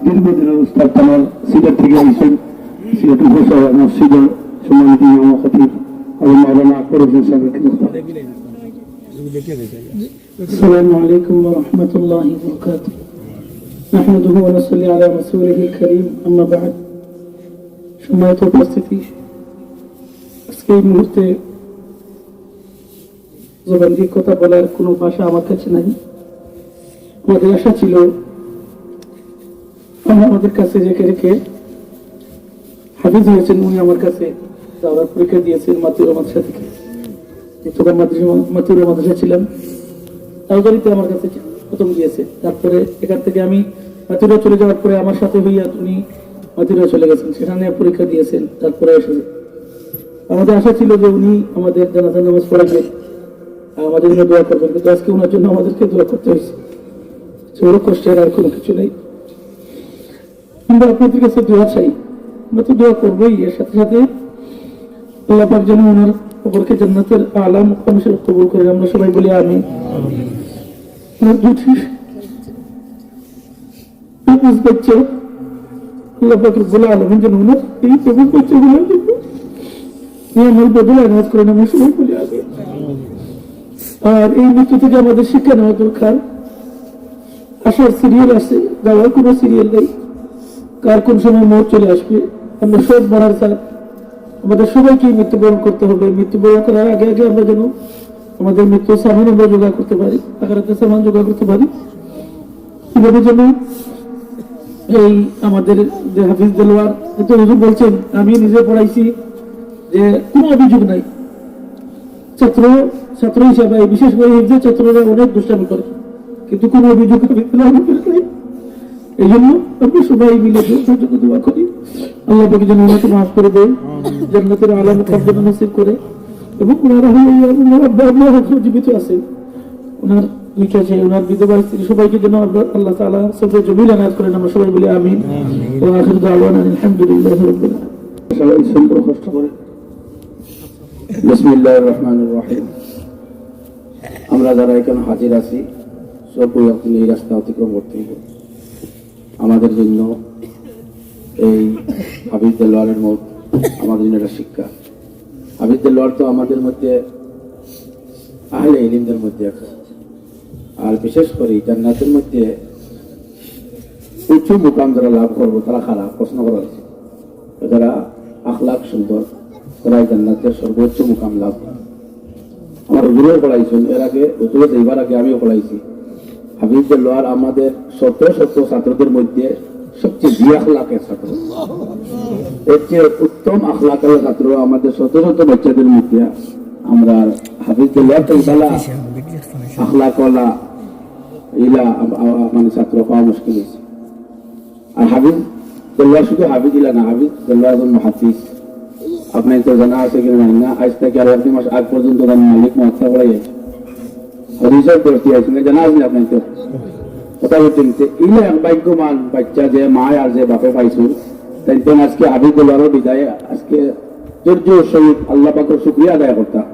দীর্ঘদিনের উস্তাদ আমার সিলেট থেকে আইসেন, সিলেট উপশহর মসজিদের সম্মানিত ইমাম খতিব আবু মাওলানা আকবর হোসেন সাহেবকে السلام عليكم ورحمة الله وبركاته نحمده ونصلي على رسوله الكريم أما بعد সম্মানিত উপস্থিতি, আজকে এই মুহূর্তে জবান দিয়ে কথা বলার কোনো ভাষা আমার কাছে নাই। আমাদের আশা ছিল আমাদের কাছে রেখে রেখে হাফিজ হয়েছেন, উনি আমার কাছে যাওয়ার পরীক্ষা দিয়েছেন মাতুরা মাদ্রাসা থেকে। তখন মাতুরা মাদ্রাসা ছিলাম, তাওদারিতে আমার কাছে প্রথম দিয়েছে। তারপরে এখান থেকে আমি মাতুরা চলে যাওয়ার পরে আমার সাথে হইয়া উনি মাতুরা চলে গেছেন, সেখানে পরীক্ষা দিয়েছেন, তারপরে এসেছে। আমাদের আশা ছিল যে উনি আমাদের জানাজা নামাজ পড়াবেন, আমাদের জন্য দোয়া করবেন, কিন্তু আজকে ওনার জন্য আমাদেরকে দোয়া করতে হয়েছে। সেগুলো কষ্টের আর কোনো কিছু নেই। আমরা আপনাদের কাছে দোয়া চাই, আমরা তো দোয়া করবোই, এর সাথে সাথে আল্লাহ পাক যেন ওনার খবরকে জান্নাতের আলা মুকাম হিসেবে কবুল করেন। আমরা সবাই বলি আমিন। বাচ্চা আল্লাহ পাক রব্বুল আলামিন যেন ওনার এই কবুল বাচ্চাগুলোর জন্য নিয়ামত বদলে নাজ করেন। আমরা সবাই বলি আমিন। আর এই মৃত্যু থেকে আমাদের শিক্ষা নেওয়া দরকার। আসার সিরিয়াল আছে, যাওয়ার কোনো সিরিয়াল নেই, কার কোন সময় মৌত চলে আসবে। আমরা সব মরার সাথে আমাদের সবাইকে মৃত্যুবরণ করতে হবে। মৃত্যুবরণ করার আগে আগে আমরা যেন আমাদের মৃত্যু সামান আমরা জোগাড় করতে পারি, আখেরাতের সামান জোগাড় করতে পারি। কিভাবে যেন এই আমাদের যে হাফিজ দেলোয়ার এত হুজুর বলছেন, আমি নিজে পড়াইছি যে কোনো অভিযোগ নাই। ছাত্র হিসাবে বিশেষ করে হিফজের ছাত্ররা অনেক দুষ্টামি করে, কিন্তু কোনো অভিযোগ নাই। এই জন্য আমরা সবাই মিলে দোয়া করি, আল্লাহ পাক যেন ওনাকে মাফ করে দেয়, জান্নাতের আলা মুকাম যেন নসিব করে। এবং ওনারা জীবিত আছে, ওনার লিখে আছে, ওনার বিধবা স্ত্রী সবাইকে যেন আল্লাহ তাআলা সবরে জমিল আনায়াত করেন। আমরা সবাই বলি আমিন। ওয়া আখিরু দাওয়ানা আলহামদুলিল্লাহি রাব্বিল আলামিন। সবাই সুন্দর কষ্ট করে বিসমিল্লাহির রহমানির রহিম। আমরা যারা এখানে হাজির আছি সবই আপনি এই রাস্তা অতিক্রম করতে হবে। আমাদের জন্য এই হাফিজ দেলোয়ারের মত আমাদের জন্য একটা শিক্ষা। হাফিজ দেলোয়ার তো আমাদের মধ্যে আহলে ইলমদের মধ্যে একটা, আর বিশেষ করে জান্নাতের মধ্যে উচ্চ মুকাম যারা লাভ করবো তারা খারাপ প্রশ্ন করা হয়েছে, যারা আখলাক সুন্দর তারা জান্নাতের সর্বোচ্চ মুকাম লাভ। আমার হুজুরেও পড়াইছেন, এর আগে হুজুরে এইবার আগে আমিও পড়াইছি। হাফিজ দেলোয়ার আমাদের শত ছাত্রদের মধ্যে সবচেয়ে জি আখলাকের ছাত্র, এর চেয়ে উত্তম আখলাকের ছাত্র আমাদের শত বাচ্চাদের মধ্যে। আমরা হাফিজ দেলোয়ার তো ইনশাআল্লাহ আখলাকওয়ালা ইলা মানে ছাত্র পাওয়া মুশকিল হয়েছে। আর হাফিজ দেলোয়ার শুধু হাফিজ ইলা না, হাফিজ দেলোয়ার একজন মুহাদ্দিস। আপনার তো জানা আছে কিনা জানি না, আজ থেকে আর 1 মাস আগ পর্যন্ত মালিক মহাত্মা পড়াই আছে, হদিসের পড়তে আছে জানা আছে আপনার তো কথা বলছেন। ইলে এক ভাগ্যবান বাচ্চা যে মা আর যে বাপে পাইছো, তাই তো আজকে হাফিজ দেলোয়ারের বিদায় আজকে ধৈর্য সহিত আল্লাহ পাকের শুকরিয়া আদায় করতাম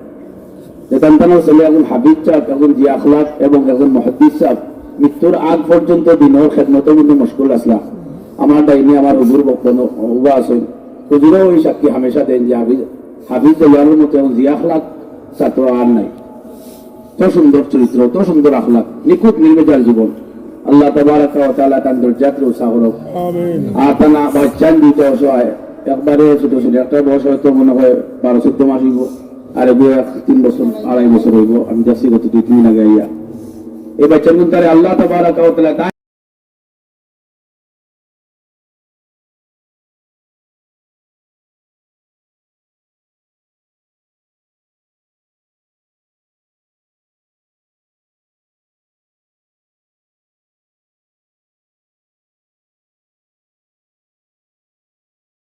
যে সন্তানের ছেলে একজন হাফিজ সাহেব, একজন জি আখলাক এবং একজন মুহাদ্দিস সাহেব মৃত্যুর আগ পর্যন্ত দিনের খেদমতে কিন্তু মশগুল আসলাম। আমার ডাইনি আমার হুজুর বক্তব্য উবা আছেন, হুজুরও ওই সাক্ষী হামেশা দেন যে হাফিজ দেলোয়ারের মতো এবং জি আখলাক ছাত্র আর নাই। তো সুন্দর চরিত্র, তো সুন্দর আখলাক, নিখুঁত নির্বেজাল জীবন। আল্লাহ তাবারাকা ওয়া তাআলা তার দরজাকে উৎসাহ করুক। আর তানা বাচ্চান দুটো অসহায়, একবারে ছোট ছোট, একটা বয়স হয়তো মনে হয় 12-14 মাস হইব, আর 3 বছর 2.5 বছর হইব। আমি যাচ্ছি গত 2-3 দিন আগে এই বাচ্চার মধ্যে আল্লাহ তাবারাকা ওয়া তাআলা